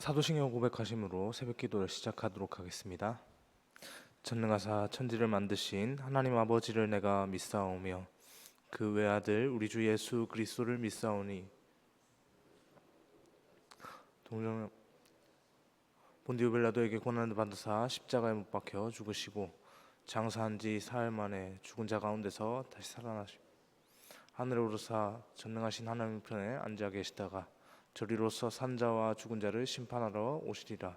사도신경 고백하심으로 새벽 기도를 시작하도록 하겠습니다. 전능하사 천지를 만드신 하나님 아버지를 내가 믿사오며 그 외아들 우리 주 예수 그리스도를 믿사오니 동정 본디오 빌라도에게 고난을 받으사 십자가에 못 박혀 죽으시고 장사한 지 사흘 만에 죽은 자 가운데서 다시 살아나시고 하늘에 오르사 전능하신 하나님 편에 앉아 계시다가 저리로서 산 자와 죽은 자를 심판하러 오시리라.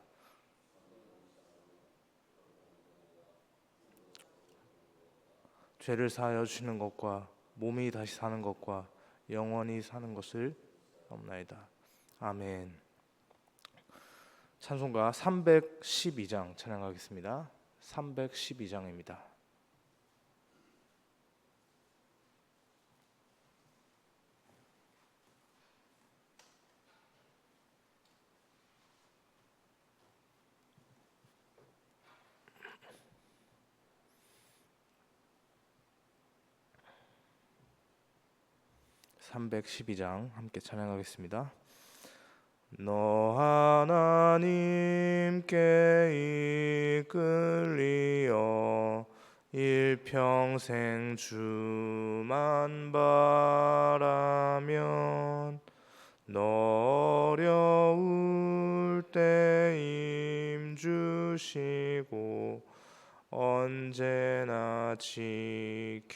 죄를 사하여 주시는 것과 몸이 다시 사는 것과 영원히 사는 것을 없나이다. 아멘. 찬송가 312장 찬양하겠습니다. 312장입니다. 312장 함께 찬양하겠습니다. 너 하나님께 이끌리어 일평생 주만 바라면 너 어려울 때 힘주시고 언제나 지켜주시리.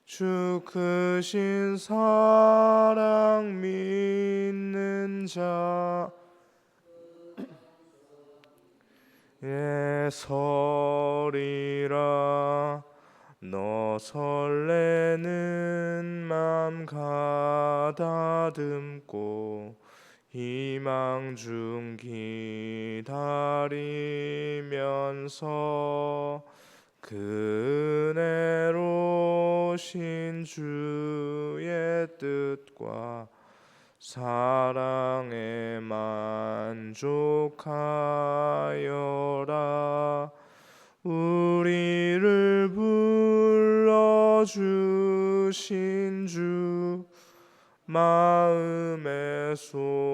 주 크신 사랑 믿는 자 서리라. 너 설레는 맘 가다듬고 희망 중 기다리면서 그 은혜로우신 주의 뜻과 사랑에 만족하여라. 우리를 불러주신 주 마음에 소원하신다.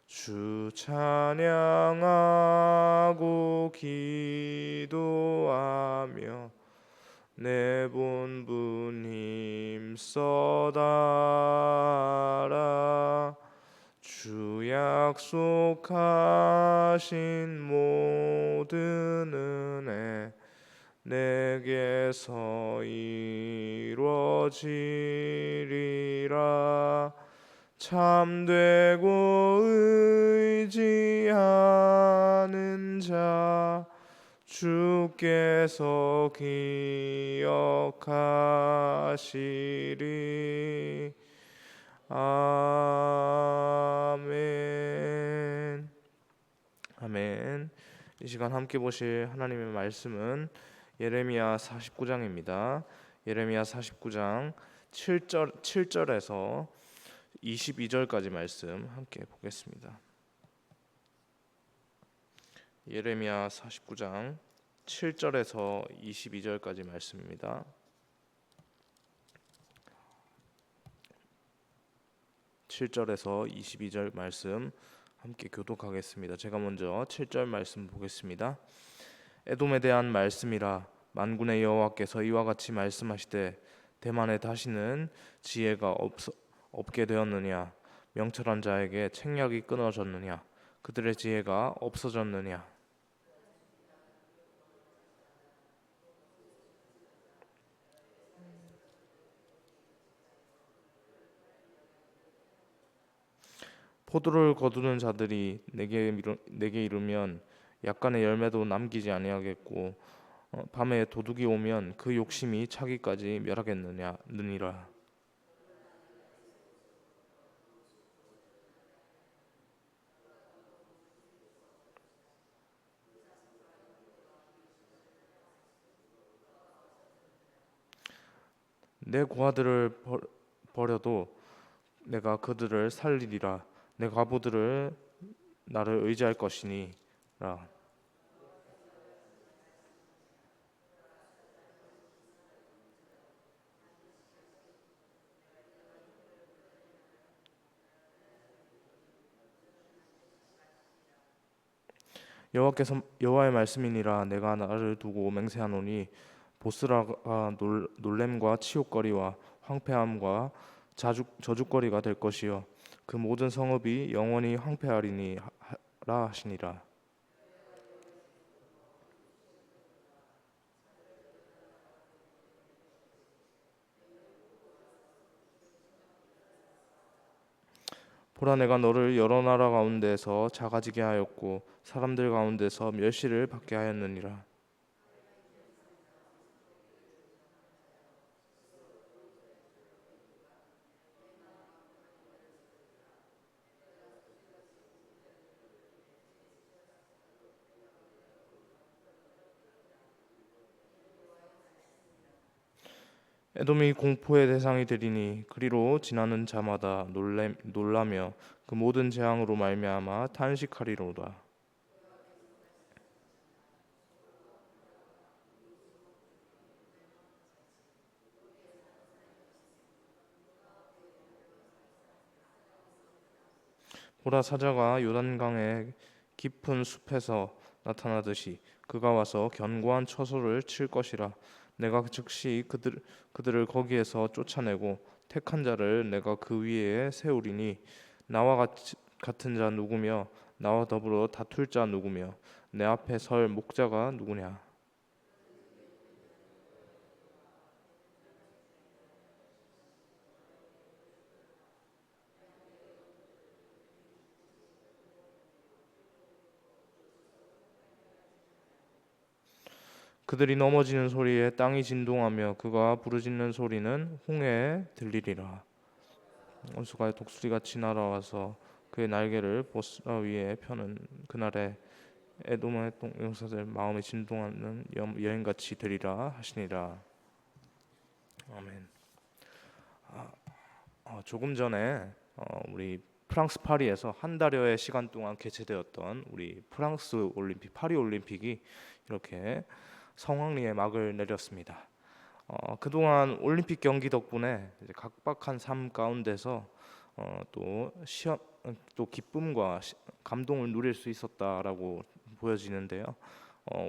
주 찬양하고 기도하며 내 본분 힘써다라. 주 약속하신 모든 은혜 내게서 이루어지리라. 참되고 의지하는 자 주께서 기억하시리. 아멘. 아멘. 이 시간 함께 보실 하나님의 말씀은 예레미야 49장입니다. 예레미야 49장 7절에서 22절까지 말씀 함께 보겠습니다. 예레미야 49장 7절에서 22절까지 말씀입니다. 7절에서 22절 말씀 함께 교독하겠습니다. 제가 먼저 7절 말씀 보겠습니다. 에돔에 대한 말씀이라. 만군의 여호와께서 이와 같이 말씀하시되 대만에 다시는 지혜가 없게 되었느냐. 명철한 자에게 책략이 끊어졌느냐. 그들의 지혜가 없어졌느냐. 포도를 거두는 자들이 내게 이르면 약간의 열매도 남기지 아니하겠고 밤에 도둑이 오면 그 욕심이 차기까지 멸하겠느니라. 내 고아들을 버려도 내가 그들을 살리리라. 내 과부들을 나를 의지할 것이니라. 여호와의 말씀이니라. 내가 나를 두고 맹세하노니 보스라가 놀램과 치욕거리와 황폐함과 저주거리가 될 것이요 그 모든 성읍이 영원히 황폐하리니 라 하시니라. 보라, 내가 너를 여러 나라 가운데서 작아지게 하였고 사람들 가운데서 멸시를 받게 하였느니라. 에돔이 공포의 대상이 되리니 그리로 지나는 자마다 놀라며 그 모든 재앙으로 말미암아 탄식하리로다. 보라, 사자가 요단강의 깊은 숲에서 나타나듯이 그가 와서 견고한 처소를 칠 것이라. 내가 즉시 그들을 거기에서 쫓아내고 택한 자를 내가 그 위에 세우리니 나와 같은 자 누구며 나와 더불어 다툴 자 누구며 내 앞에 설 목자가 누구냐. 그들이 넘어지는 소리에 땅이 진동하며 그가 부르짖는 소리는 홍해에 들리리라. 원수가 독수리같이 날아와서 그의 날개를 보스라 위에 펴는 그날에 에돔의 용사들 마음에 진동하는 여인같이 되리라 하시니라. 아멘. 조금 전에 우리 프랑스 파리에서 한 달여의 시간 동안 개최되었던 우리 프랑스 올림픽, 파리 올림픽이 이렇게 성황리에 막을 내렸습니다. 그동안 올림픽 경기 덕분에 이제 각박한 삶 가운데서 또 기쁨과 감동을 누릴 수 있었다라고 보여지는데요.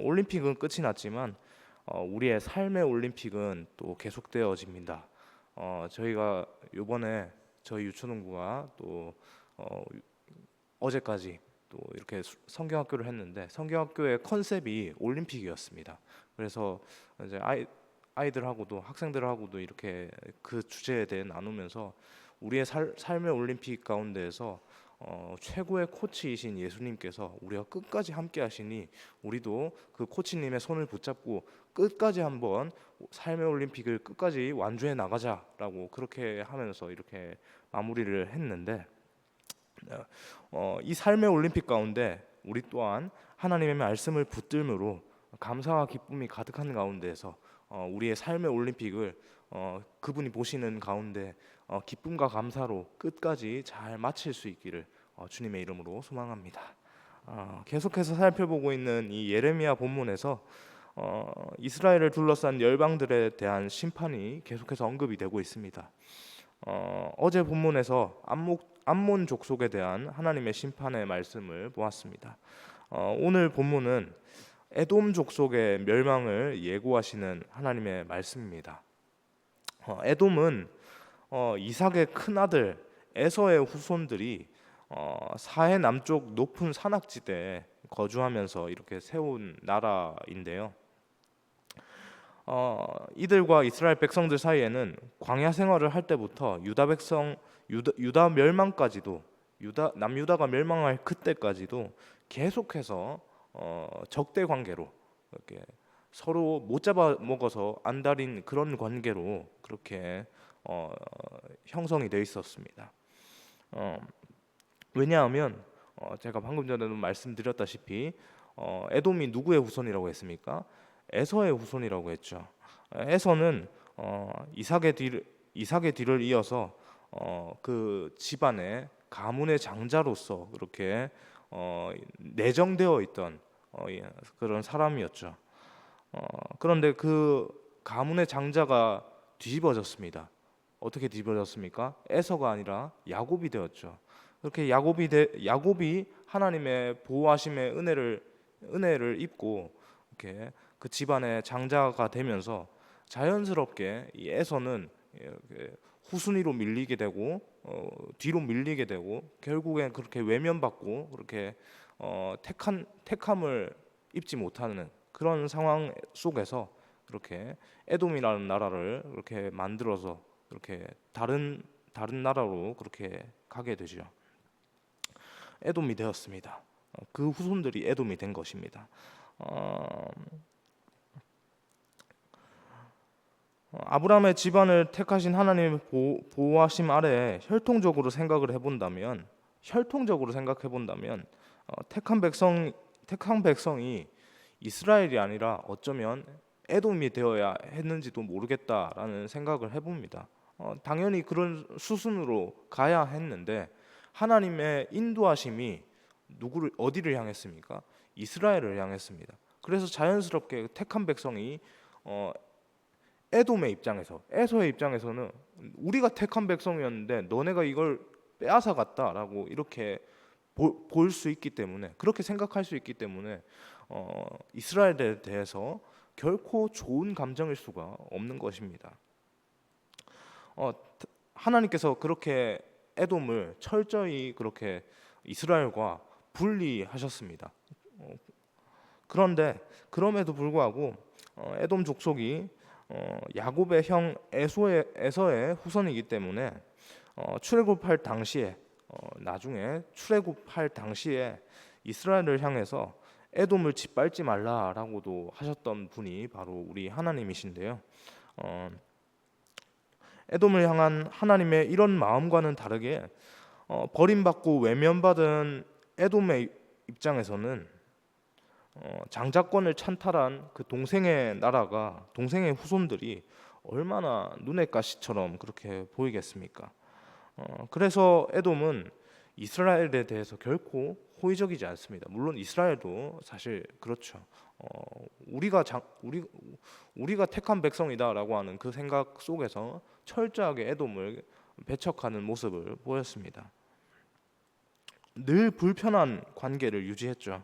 올림픽은 끝이 났지만 우리의 삶의 올림픽은 또 계속되어집니다. 저희가 이번에 저희 유초동부가 또 어제까지 또 이렇게 성경학교를 했는데 성경학교의 컨셉이 올림픽이었습니다. 그래서 이제 아이들하고도 학생들하고도 이렇게 그 주제에 대해 나누면서 우리의 삶의 올림픽 가운데에서 최고의 코치이신 예수님께서 우리가 끝까지 함께 하시니 우리도 그 코치님의 손을 붙잡고 끝까지 한번 삶의 올림픽을 끝까지 완주해 나가자라고 그렇게 하면서 이렇게 마무리를 했는데 이 삶의 올림픽 가운데 우리 또한 하나님의 말씀을 붙들므로 감사와 기쁨이 가득한 가운데에서 우리의 삶의 올림픽을 그분이 보시는 가운데 기쁨과 감사로 끝까지 잘 마칠 수 있기를 주님의 이름으로 소망합니다. 계속해서 살펴보고 있는 이 예레미야 본문에서 이스라엘을 둘러싼 열방들에 대한 심판이 계속해서 언급이 되고 있습니다. 어제 본문에서 암몬 족속에 대한 하나님의 심판의 말씀을 보았습니다. 오늘 본문은 에돔 족속의 멸망을 예고하시는 하나님의 말씀입니다. 에돔은 이삭의 큰 아들 에서의 후손들이 사해 남쪽 높은 산악지대에 거주하면서 이렇게 세운 나라인데요. 이들과 이스라엘 백성들 사이에는 광야 생활을 할 때부터 유다 멸망까지도 남유다가 멸망할 그때까지도 계속해서 적대 관계로 이렇게 서로 못 잡아 먹어서 안달인 그런 관계로 그렇게 형성이 되어 있었습니다. 왜냐하면 제가 방금 전에도 말씀드렸다시피 에돔이 누구의 후손이라고 했습니까? 에서의 후손이라고 했죠. 에서는 이삭의 뒤를 이어서 그 집안의 가문의 장자로서 그렇게 내정되어 있던 그런 사람이었죠. 그런데 그 가문의 장자가 뒤집어졌습니다. 어떻게 뒤집어졌습니까? 에서가 아니라 야곱이 되었죠. 그렇게 야곱이 하나님의 보호하심의 은혜를 은혜를 입고 이렇게 그 집안의 장자가 되면서 자연스럽게 이 에서는 이렇게 후순위로 밀리게 되고 뒤로 밀리게 되고 결국엔 그렇게 외면받고 그렇게 택함을 입지 못하는 그런 상황 속에서 그렇게 에돔이라는 나라를 그렇게 만들어서 그렇게 다른 나라로 그렇게 가게 되죠. 에돔이 되었습니다. 그 후손들이 에돔이 된 것입니다. 아브라함의 집안을 택하신 하나님의 보호하심 아래 혈통적으로 생각해 본다면 택한 백성이 이스라엘이 아니라 어쩌면 에돔이 되어야 했는지도 모르겠다라는 생각을 해봅니다. 당연히 그런 수순으로 가야 했는데 하나님의 인도하심이 누구를 어디를 향했습니까? 이스라엘을 향했습니다. 그래서 자연스럽게 택한 백성이 에돔의 입장에서 에서의 입장에서는 우리가 택한 백성이었는데 너네가 이걸 빼앗아 갔다라고 이렇게 볼 수 있기 때문에 그렇게 생각할 수 있기 때문에 이스라엘에 대해서 결코 좋은 감정일 수가 없는 것입니다. 하나님께서 그렇게 에돔을 철저히 그렇게 이스라엘과 분리하셨습니다. 그런데 그럼에도 불구하고 에돔 족속이 야곱의 형 에서의 후손이기 때문에 출애굽할 당시에 나중에 출애굽할 당시에 이스라엘을 향해서 에돔을 짓밟지 말라라고도 하셨던 분이 바로 우리 하나님이신데요. 에돔을 향한 하나님의 이런 마음과는 다르게 버림받고 외면받은 에돔의 입장에서는 장자권을 찬탈한 그 동생의 후손들이 얼마나 눈의 가시처럼 그렇게 보이겠습니까? 그래서 에돔은 이스라엘에 대해서 결코 호의적이지 않습니다. 물론 이스라엘도 사실 그렇죠. 우리가 택한 백성이다라고 하는 그 생각 속에서 철저하게 에돔을 배척하는 모습을 보였습니다. 늘 불편한 관계를 유지했죠.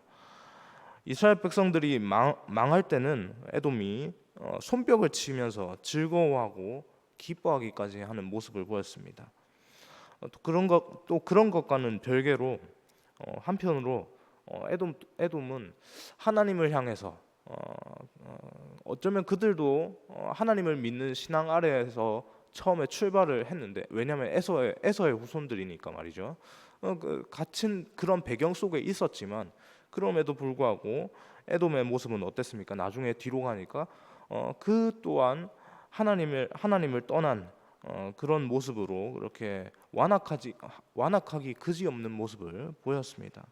이스라엘 백성들이 망할 때는 에돔이 손뼉을 치면서 즐거워하고 기뻐하기까지 하는 모습을 보였습니다. 또 그런 것과는 별개로 한편으로 에돔은 하나님을 향해서 어쩌면 그들도 하나님을 믿는 신앙 아래에서 처음에 출발을 했는데 왜냐하면 에서의 후손들이니까 말이죠. 같은 그런 배경 속에 있었지만 그럼에도 불구하고 에돔의 모습은 어땠습니까? 나중에 뒤로 가니까 그 또한 하나님을 떠난 그런 모습으로 그렇게 완악하기 그지없는 모습을 보였습니다.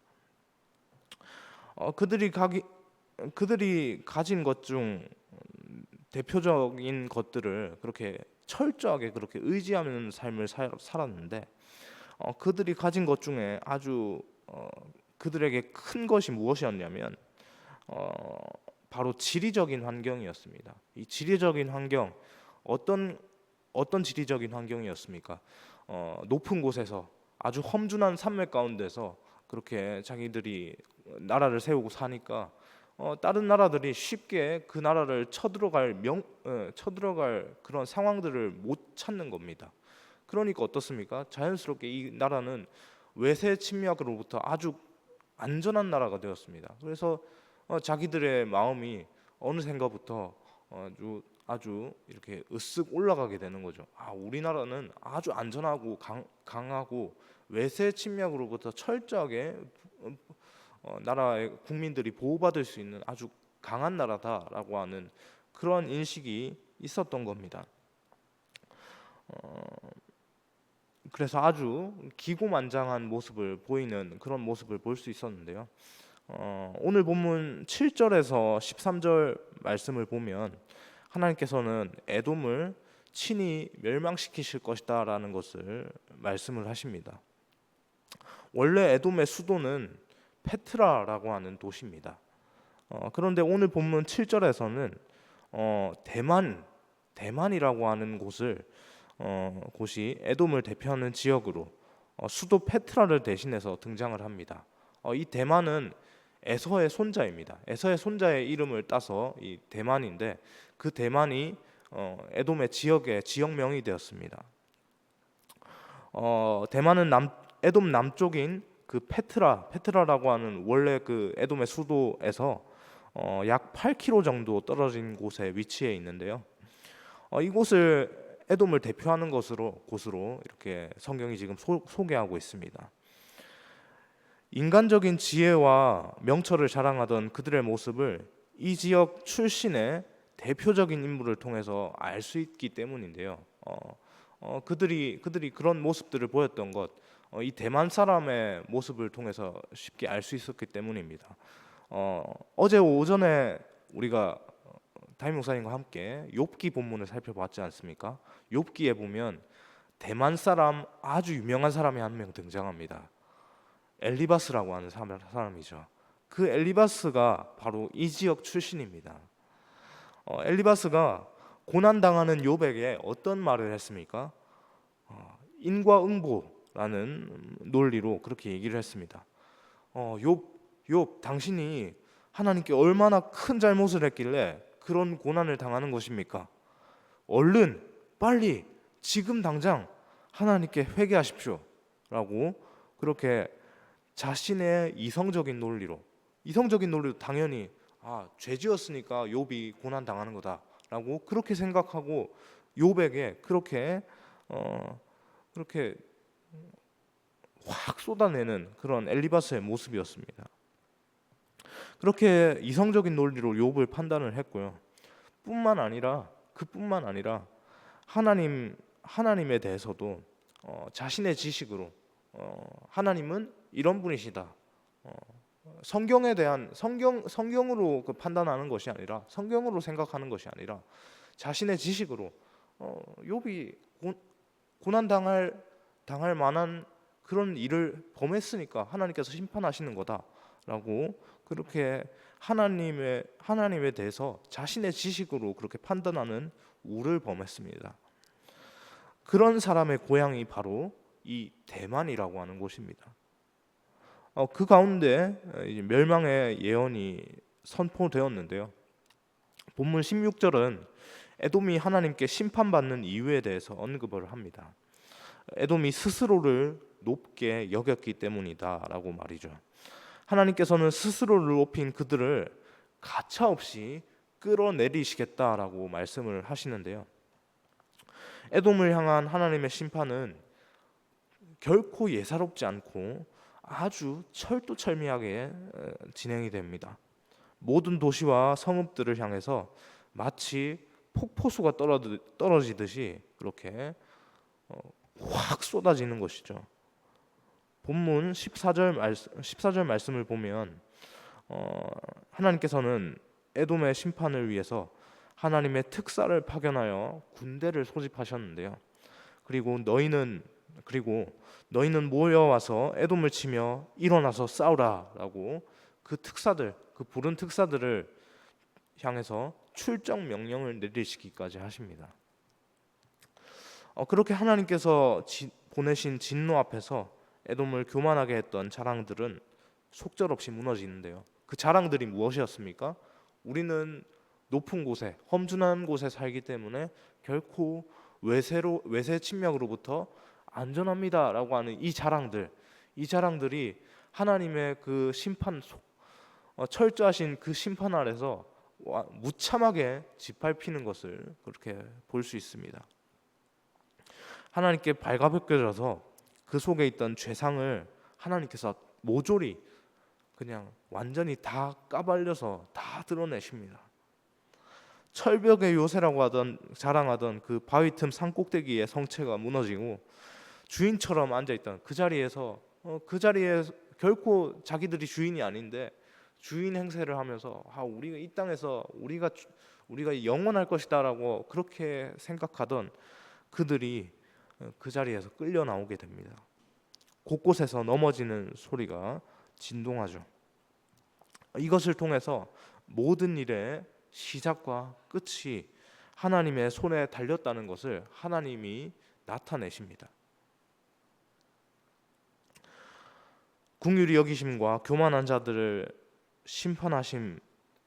그들이 가진 것 중 대표적인 것들을 그렇게 철저하게 그렇게 의지하는 삶을 살았는데 그들이 가진 것 중에 아주 그들에게 큰 것이 무엇이었냐면 바로 지리적인 환경이었습니다. 이 지리적인 환경 어떤 지리적인 환경이었습니까? 높은 곳에서 아주 험준한 산맥 가운데서 그렇게 자기들이 나라를 세우고 사니까 다른 나라들이 쉽게 그 나라를 쳐들어갈 그런 상황들을 못 찾는 겁니다. 그러니까 어떻습니까? 자연스럽게 이 나라는 외세 침략으로부터 아주 안전한 나라가 되었습니다. 그래서 자기들의 마음이 어느샌가부터 아주 이렇게 으쓱 올라가게 되는 거죠. 우리나라는 아주 안전하고 강하고 외세 침략으로부터 철저하게 나라의 국민들이 보호받을 수 있는 아주 강한 나라다라고 하는 그런 인식이 있었던 겁니다. 그래서 아주 기고만장한 모습을 보이는 그런 모습을 볼 수 있었는데요. 오늘 본문 7절에서 13절 말씀을 보면 하나님께서는 에돔을 친히 멸망시키실 것이다라는 것을 말씀을 하십니다. 원래 에돔의 수도는 페트라라고 하는 도시입니다. 그런데 오늘 본문 7절에서는 대만이라고 하는 곳이 에돔을 대표하는 지역으로 수도 페트라를 대신해서 등장을 합니다. 이 대만은 에서의 손자입니다. 에서의 손자의 이름을 따서 이 대만인데, 그 대만이 에돔의 지역의 지역명이 되었습니다. 대만은 에돔 남쪽인 그 페트라라고 하는 원래 그 에돔의 수도에서 약 8km 정도 떨어진 곳에 위치해 있는데요. 이곳을 에돔을 대표하는 곳으로 이렇게 성경이 지금 소개하고 있습니다. 인간적인 지혜와 명철을 자랑하던 그들의 모습을 이 지역 출신의 대표적인 인물을 통해서 알 수 있기 때문인데요. 그들이 그런 모습들을 보였던 것, 이 대만 사람의 모습을 통해서 쉽게 알 수 있었기 때문입니다. 어제 오전에 우리가 담임 목사님과 함께 욥기 본문을 살펴봤지 않습니까? 욥기에 보면 대만 사람 아주 유명한 사람이 한 명 등장합니다. 엘리바스라고 하는 사람이죠. 그 엘리바스가 바로 이 지역 출신입니다. 엘리바스가 고난당하는 욥에게 어떤 말을 했습니까? 인과응보라는 논리로 그렇게 얘기를 했습니다. 욥, 당신이 하나님께 얼마나 큰 잘못을 했길래 그런 고난을 당하는 것입니까? 얼른 빨리 지금 당장 하나님께 회개하십시오 라고 그렇게 자신의 이성적인 논리로 당연히 죄지었으니까 욥이 고난 당하는 거다라고 그렇게 생각하고 욥에게 그렇게 확 쏟아내는 그런 엘리바스의 모습이었습니다. 그렇게 이성적인 논리로 욥을 판단을 했고요. 그뿐만 아니라 하나님에 대해서도 자신의 지식으로 하나님은 이런 분이시다. 성경으로 판단하는 것이 아니라, 성경으로 생각하는 것이 아니라 자신의 지식으로 욥이 고난 당할 만한 그런 일을 범했으니까 하나님께서 심판하시는 거다라고 그렇게 하나님에 대해서 자신의 지식으로 그렇게 판단하는 우를 범했습니다. 그런 사람의 고향이 바로 이 대만이라고 하는 곳입니다. 그 가운데 이제 멸망의 예언이 선포되었는데요. 본문 16절은 에돔이 하나님께 심판받는 이유에 대해서 언급을 합니다. 에돔이 스스로를 높게 여겼기 때문이다라고 말이죠. 하나님께서는 스스로를 높인 그들을 가차없이 끌어내리시겠다라고 말씀을 하시는데요. 에돔을 향한 하나님의 심판은 결코 예사롭지 않고 아주 철두철미하게 진행이 됩니다. 모든 도시와 성읍들을 향해서 마치 폭포수가 떨어지듯이 그렇게 확 쏟아지는 것이죠. 본문 14절 말씀을 보면 하나님께서는 에돔의 심판을 위해서 하나님의 특사를 파견하여 군대를 소집하셨는데요. 그리고 너희는 모여와서 에돔을 치며 일어나서 싸우라라고 그 부른 특사들을 향해서 출정 명령을 내리시기까지 하십니다. 그렇게 하나님께서 보내신 진노 앞에서 에돔을 교만하게 했던 자랑들은 속절없이 무너지는데요. 그 자랑들이 무엇이었습니까? 우리는 높은 곳에, 험준한 곳에 살기 때문에 결코 외세 침략으로부터 안전합니다라고 하는 이 자랑들이 하나님의 그 철저하신 그 심판 아래서 무참하게 짓밟히는 것을 그렇게 볼 수 있습니다. 하나님께 발가벗겨져서 그 속에 있던 죄상을 하나님께서 모조리 그냥 완전히 다 까발려서 다 드러내십니다. 철벽의 요새라고 자랑하던 그 바위 틈 산꼭대기의 성체가 무너지고 주인처럼 앉아있던 그 자리에 결코 자기들이 주인이 아닌데 주인 행세를 하면서 우리가 이 땅에서 우리가 영원할 것이다라고 그렇게 생각하던 그들이 그 자리에서 끌려 나오게 됩니다. 곳곳에서 넘어지는 소리가 진동하죠. 이것을 통해서 모든 일의 시작과 끝이 하나님의 손에 달렸다는 것을 하나님이 나타내십니다. 긍휼히 여기심과 교만한 자들을 심판하심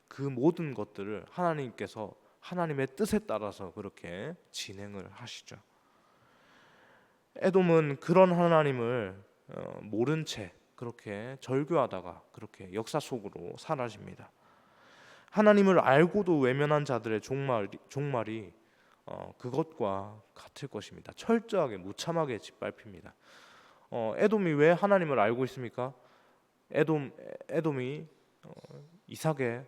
그 모든 것들을 하나님께서 하나님의 뜻에 따라서 그렇게 진행을 하시죠. 에돔은 그런 하나님을 모른 채 그렇게 절규하다가 그렇게 역사 속으로 사라집니다. 하나님을 알고도 외면한 자들의 종말이 그것과 같을 것입니다. 철저하게 무참하게 짓밟힙니다. 에돔이 왜 하나님을 알고 있습니까? 에돔이 이삭의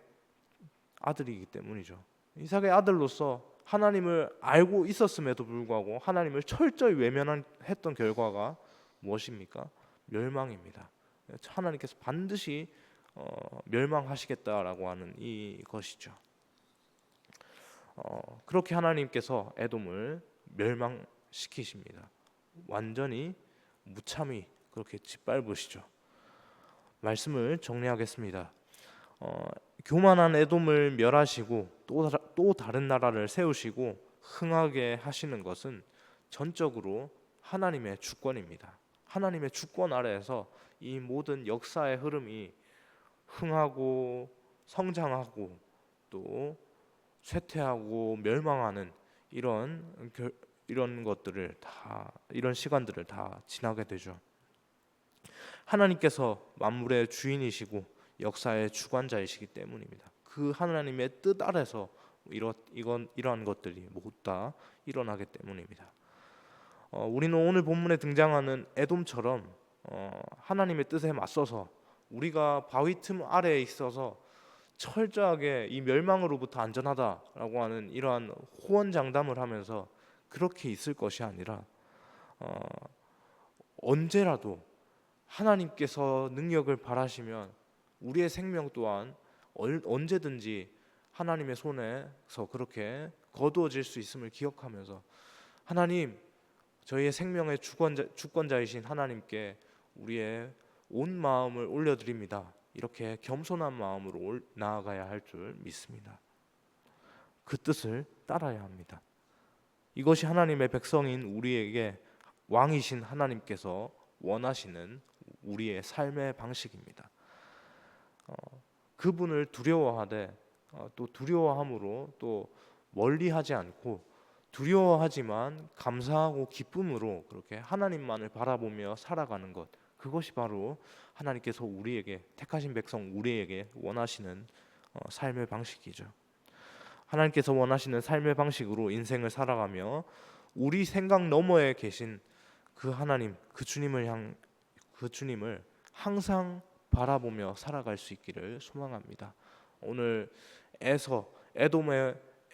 아들이기 때문이죠. 이삭의 아들로서 하나님을 알고 있었음에도 불구하고 하나님을 철저히 외면했던 결과가 무엇입니까? 멸망입니다. 하나님께서 반드시 멸망하시겠다라고 하는 이것이죠. 그렇게 하나님께서 에돔을 멸망시키십니다. 완전히 무참히 그렇게 짓밟으시죠. 말씀을 정리하겠습니다. 교만한 에돔을 멸하시고 또 다른 나라를 세우시고 흥하게 하시는 것은 전적으로 하나님의 주권입니다. 하나님의 주권 아래에서 이 모든 역사의 흐름이 흥하고 성장하고 또 쇠퇴하고 멸망하는 이런 것들을 다 이런 시간들을 다 지나게 되죠. 하나님께서 만물의 주인이시고 역사의 주관자이시기 때문입니다. 그 하나님의 뜻 아래서 이러한 것들이 모두 다 일어나기 때문입니다. 우리는 오늘 본문에 등장하는 에돔처럼 하나님의 뜻에 맞서서 우리가 바위 틈 아래에 있어서 철저하게 이 멸망으로부터 안전하다라고 하는 이러한 호언장담을 하면서 그렇게 있을 것이 아니라 언제라도 하나님께서 능력을 발하시면 우리의 생명 또한 언제든지 하나님의 손에서 그렇게 거두어질 수 있음을 기억하면서 하나님, 저희의 생명의 주권자이신 하나님께 우리의 온 마음을 올려드립니다. 이렇게 겸손한 마음으로 나아가야 할 줄 믿습니다. 그 뜻을 따라야 합니다. 이것이 하나님의 백성인 우리에게 왕이신 하나님께서 원하시는 우리의 삶의 방식입니다. 그분을 두려워하되 또 두려워함으로 또 멀리하지 않고 두려워하지만 감사하고 기쁨으로 그렇게 하나님만을 바라보며 살아가는 것, 그것이 바로 하나님께서 우리에게 택하신 백성 우리에게 원하시는 삶의 방식이죠. 하나님께서 원하시는 삶의 방식으로 인생을 살아가며 우리 생각 너머에 계신 그 하나님, 그 주님을 항상 바라보며 살아갈 수 있기를 소망합니다. 오늘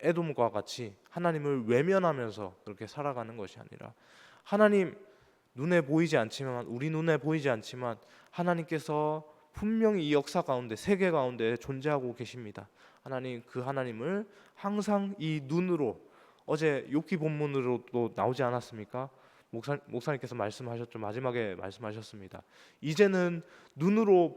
에돔과 같이 하나님을 외면하면서 그렇게 살아가는 것이 아니라 하나님 눈에 보이지 않지만 우리 눈에 보이지 않지만 하나님께서 분명히 이 역사 가운데 세계 가운데 존재하고 계십니다. 하나님, 그 하나님을 항상 이 눈으로, 어제 욥기 본문으로도 나오지 않았습니까? 목사님께서 말씀하셨죠. 마지막에 말씀하셨습니다. 이제는 눈으로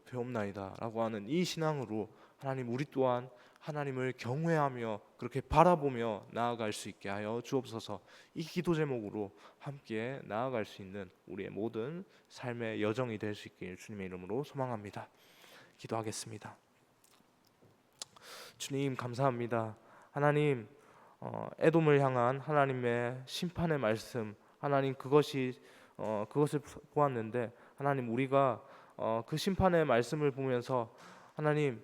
배옵나이다 라고 하는 이 신앙으로 하나님, 우리 또한 하나님을 경외하며 그렇게 바라보며 나아갈 수 있게 하여 주옵소서. 이 기도 제목으로 함께 나아갈 수 있는 우리의 모든 삶의 여정이 될 수 있길 주님의 이름으로 소망합니다. 기도하겠습니다. 주님, 감사합니다. 하나님, 에돔을 향한 하나님의 심판의 말씀, 하나님, 그것을 보았는데 하나님, 우리가 그 심판의 말씀을 보면서 하나님,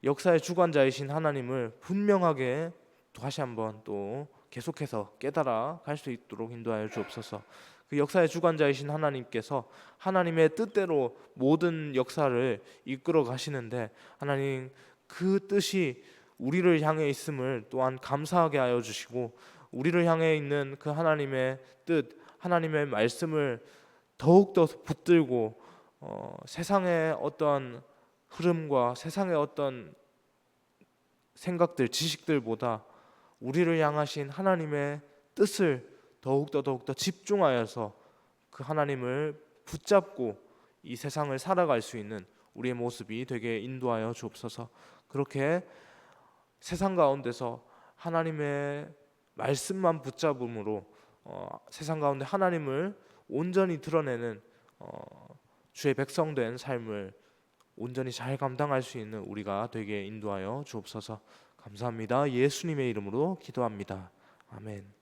역사의 주관자이신 하나님을 분명하게 다시 한번 또 계속해서 깨달아 갈 수 있도록 인도하여 주옵소서. 그 역사의 주관자이신 하나님께서 하나님의 뜻대로 모든 역사를 이끌어 가시는데 하나님, 그 뜻이 우리를 향해 있음을 또한 감사하게 하여 주시고 우리를 향해 있는 그 하나님의 뜻, 하나님의 말씀을 더욱더 붙들고 세상의 어떤 흐름과 세상의 어떤 생각들, 지식들보다 우리를 향하신 하나님의 뜻을 더욱더 집중하여서 그 하나님을 붙잡고 이 세상을 살아갈 수 있는 우리의 모습이 되게 인도하여 주옵소서. 그렇게 세상 가운데서 하나님의 말씀만 붙잡음으로 세상 가운데 하나님을 온전히 드러내는 주의 백성된 삶을 온전히 잘 감당할 수 있는 우리가 되게 인도하여 주옵소서. 감사합니다. 예수님의 이름으로 기도합니다. 아멘.